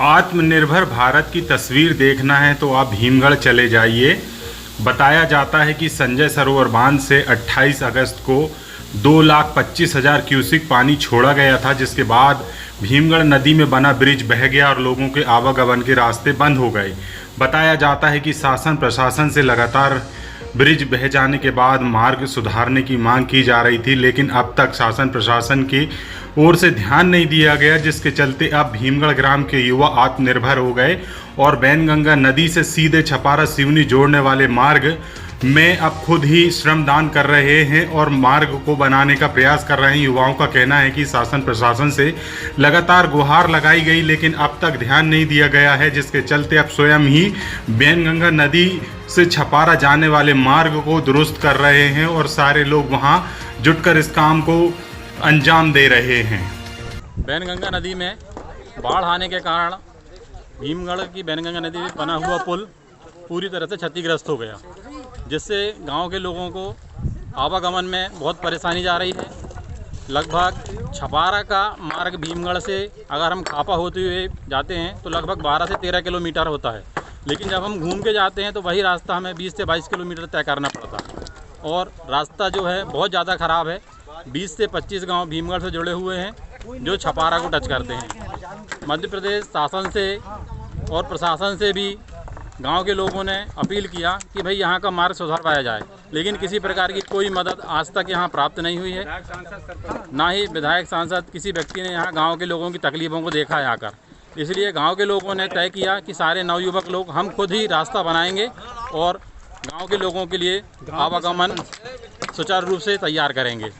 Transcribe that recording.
आत्मनिर्भर भारत की तस्वीर देखना है तो आप भीमगढ़ चले जाइए। बताया जाता है कि संजय सरोवर बांध से 28 अगस्त को 2,25,000 क्यूसिक पानी छोड़ा गया था, जिसके बाद भीमगढ़ नदी में बना ब्रिज बह गया और लोगों के आवागमन के रास्ते बंद हो गए। बताया जाता है कि शासन प्रशासन से लगातार ब्रिज बह जाने के बाद मार्ग सुधारने की मांग की जा रही थी, लेकिन अब तक शासन प्रशासन की ओर से ध्यान नहीं दिया गया, जिसके चलते अब भीमगढ़ ग्राम के युवा आत्मनिर्भर हो गए और बैनगंगा नदी से सीधे छपारा सिवनी जोड़ने वाले मार्ग में अब खुद ही श्रमदान कर रहे हैं और मार्ग को बनाने का प्रयास कर रहे हैं। युवाओं का कहना है कि शासन प्रशासन से लगातार गुहार लगाई गई, लेकिन अब तक ध्यान नहीं दिया गया है, जिसके चलते अब स्वयं ही बैनगंगा नदी से छपारा जाने वाले मार्ग को दुरुस्त कर रहे हैं और सारे लोग वहां जुटकर इस काम को अंजाम दे रहे हैं। बैनगंगा नदी में बाढ़ आने के कारण भीमगढ़ की बैनगंगा नदी में बना हुआ पुल पूरी तरह से क्षतिग्रस्त हो गया, जिससे गांव के लोगों को आवागमन में बहुत परेशानी जा रही है। लगभग छपारा का मार्ग भीमगढ़ से अगर हम खापा होते हुए जाते हैं तो लगभग 12 से 13 किलोमीटर होता है, लेकिन जब हम घूम के जाते हैं तो वही रास्ता हमें 20 से 22 किलोमीटर तय करना पड़ता है और रास्ता जो है बहुत ज़्यादा ख़राब है। 20 से 25 गांव भीमगढ़ से जुड़े हुए हैं जो छपारा को टच करते हैं। मध्य प्रदेश शासन से और प्रशासन से भी गांव के लोगों ने अपील किया कि भाई यहाँ का मार्ग सुधारवाया जाए, लेकिन किसी प्रकार की कोई मदद आज तक यहाँ प्राप्त नहीं हुई है। ना ही विधायक सांसद किसी व्यक्ति ने यहाँ गांव के लोगों की तकलीफ़ों को देखा है आकर। इसलिए गांव के लोगों ने तय किया कि सारे नवयुवक लोग हम खुद ही रास्ता बनाएंगे और गांव के लोगों के लिए आवागमन सुचारू रूप से तैयार करेंगे।